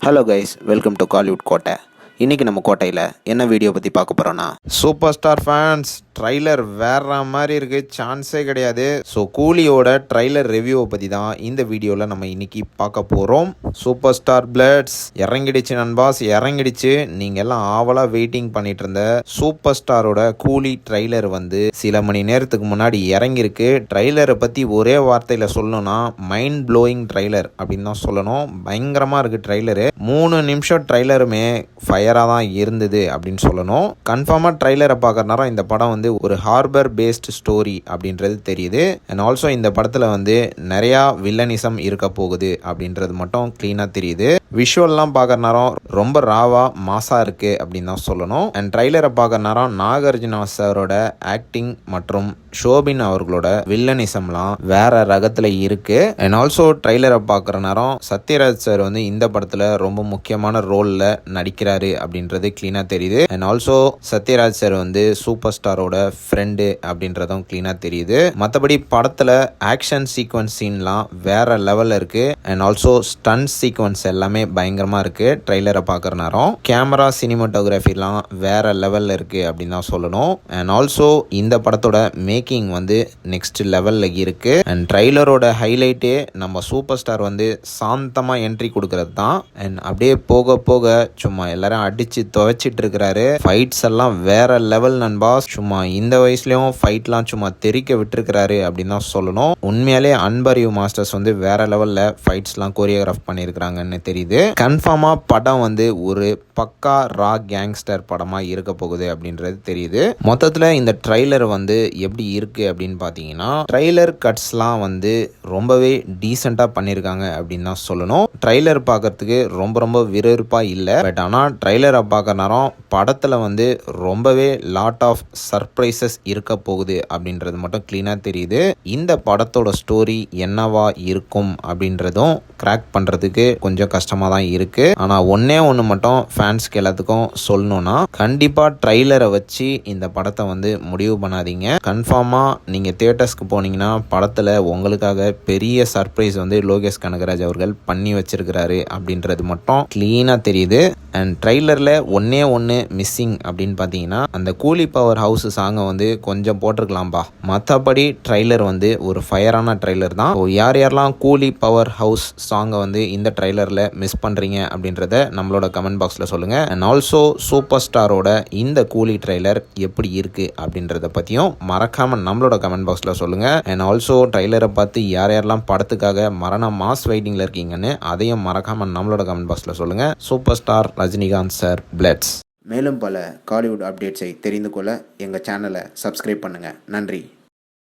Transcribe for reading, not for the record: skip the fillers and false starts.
Hello guys, welcome to Kollywood கோட்டை. இன்றைக்கி நம்ம கோட்டையில் என்ன வீடியோ பற்றி பார்க்க போகிறோன்னா, சூப்பர் ஸ்டார் ஃபேன்ஸ் ட்ரைலர் வேற மாதிரி இருக்குது, சான்ஸே கிடையாது. ஸோ கூலியோட ட்ரைலர் ரிவ்யூவை பற்றி தான் இந்த வீடியோவில் நம்ம இன்றைக்கி பார்க்க போகிறோம். Super star பிளட்ஸ் இறங்கிடுச்சு நண்பாஸ், இறங்கிடுச்சு. நீங்கள் எல்லாம் ஆவலாக வெயிட்டிங் பண்ணிட்டு இருந்த சூப்பர் ஸ்டாரோட கூலி ட்ரைலர் வந்து சில மணி நேரத்துக்கு முன்னாடி இறங்கியிருக்கு. ட்ரைலரை பற்றி ஒரே வார்த்தையில் சொல்லணும்னா மைண்ட் ப்ளோயிங் ட்ரைலர் அப்படின்னு தான் சொல்லணும். பயங்கரமாக இருக்குது ட்ரைலரு. 3 நிமிஷம் ட்ரைலருமே ஃபயராக தான் இருந்தது அப்படின்னு சொல்லணும். கன்ஃபார்மாக ட்ரைலரை பார்க்குற நேரம் இந்த படம் வந்து ஒரு ஹார்பர் பேஸ்ட் ஸ்டோரி அப்படின்றது தெரியுது. அண்ட் ஆல்சோ இந்த படத்தில் வந்து நிறையா வில்லனிசம் இருக்க போகுது அப்படின்றது மட்டும் க்ளீனாக தெரியுது. விஷுவல்லாம் பார்க்குற நேரம் ரொம்ப ராவா மாசாக இருக்குது அப்படின்னு தான் சொல்லணும். அண்ட் ட்ரைலரை பார்க்குற நேரம் நாகார்ஜுனா சாரோட ஆக்டிங் மற்றும் ஷோபின் அவர்களோட வில்லனிசம்லாம் வேற ரகத்தில் இருக்குது. அண்ட் ஆல்சோ ட்ரைலரை பார்க்குற நேரம் சத்யராஜ் சார் வந்து இந்த படத்தில் ரொம்ப முக்கியமான ரோலில் நடிக்கிறாரு அப்படின்றது க்ளீனாக தெரியுது. அண்ட் ஆல்சோ சத்யராஜ் சார் வந்து சூப்பர் ஸ்டாரோட ஃப்ரெண்டு அப்படின்றதும் க்ளீனாக தெரியுது. மற்றபடி படத்தில் ஆக்ஷன் சீக்வன்ஸ் சீன்லாம் வேற லெவலில் இருக்குது. அண்ட் ஆல்சோ ஸ்டன்ட் சீக்வன்ஸ் எல்லாமே பயங்கரமாக இருக்குது. ட்ரைலரை பார்க்குற நேரம் கேமரா சினிமாட்டோகிராஃபிலாம் வேற லெவலில் இருக்குது அப்படின்னு தான் சொல்லணும். அண்ட் ஆல்சோ இந்த படத்தோட மேக்கிங் வந்து நெக்ஸ்ட் லெவலில் இருக்குது. அண்ட் ட்ரைலரோட ஹைலைட்டே நம்ம சூப்பர் ஸ்டார் வந்து சாந்தமாக என்ட்ரி கொடுக்கறது தான். அண்ட் அப்படியே போக போக சும்மா எல்லாரும் அடித்து துவைச்சிட்டு இருக்கிறாரு. ஃபைட்ஸ் எல்லாம் வேற லெவல் நண்பாஸ். சும்மா இந்த வயசுலேயும் ஃபைட்லாம் சும்மா தெறிக்க விட்டுருக்கிறாரு அப்படின்னு தான் சொல்லணும். உண்மையாலே அன்பரியூ மாஸ்டர்ஸ் வந்து வேற லெவலில் ஃபைட்ஸ்லாம் கோரியோகிராஃப் பண்ணியிருக்கிறாங்கன்னு தெரியுது. கன்ஃபார்மாக படம் வந்து ஒரு பக்கா ரா கேங்ஸ்டர் படமாக இருக்க போகுது அப்படின்றது தெரியுது. மொத்தத்தில் இந்த ட்ரைலர் வந்து எப்படி இருக்குது அப்படின்னு பார்த்தீங்கன்னா, ட்ரைலர் கட்ஸ்லாம் வந்து ரொம்பவே டீசெண்டாக பண்ணியிருக்காங்க அப்படின்னு தான் சொல்லணும். ட்ரைலர் பார்க்கறதுக்கு ரொம்ப ரொம்ப விறுவிறுப்பாக இல்லை. பட் ஆனால் ட்ரைலரை பார்க்குற நேரம் படத்தில் வந்து ரொம்பவே லாட் ஆஃப் சர்ப்ரைசஸ் இருக்க போகுது அப்படின்றது மட்டும் க்ளீனாக தெரியுது. இந்த படத்தோட ஸ்டோரி என்னவா இருக்கும் அப்படின்றதும் கிராக் பண்ணுறதுக்கு கொஞ்சம் கஷ்டமாக தான் இருக்குது. ஆனால் ஒன்றே ஒன்று மட்டும் ஃபேன்ஸ்க்கு எல்லாத்துக்கும் சொல்லணும்னா, கண்டிப்பாக ட்ரைலரை வச்சு இந்த படத்தை வந்து முடிவு பண்ணாதீங்க. கன்ஃபார்மாக நீங்கள் தியேட்டர்ஸ்க்கு போனீங்கன்னா படத்தில் உங்களுக்காக பெரிய சர்ப்ரைஸ் வந்து லோகேஷ் கனகராஜ் அவர்கள் பண்ணி வச்சிருக்கிறாரு அப்படின்றது மட்டும் க்ளீனாக தெரியுது. அண்ட் ட்ரைலரில் ஒன்றே ஒன்று மிஸ்ஸிங் அப்படின்னு பார்த்தீங்கன்னா, அந்த கூலி பவர் ஹவுஸ் சாங்கை வந்து கொஞ்சம் போட்டிருக்கலாம்பா. மற்றபடி ட்ரைலர் வந்து ஒரு ஃபயரான ட்ரைலர் தான். யார் யாரெல்லாம் கூலி பவர் ஹவுஸ் சாங்கை வந்து இந்த ட்ரைலரில் மிஸ் பண்ணுறீங்க அப்படின்றத நம்மளோட கமெண்ட் பாக்ஸில் சொல்லுங்கள். அண்ட் ஆல்சோ சூப்பர் ஸ்டாரோட இந்த கூலி ட்ரைலர் எப்படி இருக்குது அப்படின்றத பற்றியும் மறக்காமல் நம்மளோட கமெண்ட் பாக்ஸில் சொல்லுங்கள். அண்ட் ஆல்சோ ட்ரைலரை பார்த்து யார் யாரெல்லாம் படத்துக்காக மரண மாஸ் வெயிட்டிங்கில் இருக்கீங்கன்னு அதையும் மறக்காமல் நம்மளோட கமெண்ட் பாக்ஸில் சொல்லுங்கள். Super star Rajinikanth sir பிளட்ஸ். மேலும் பல காலிவுட் அப்டேட்ஸை தெரிந்து கொள்ள எங்கள் சேனலை சப்ஸ்கிரைப் பண்ணுங்கள். நன்றி.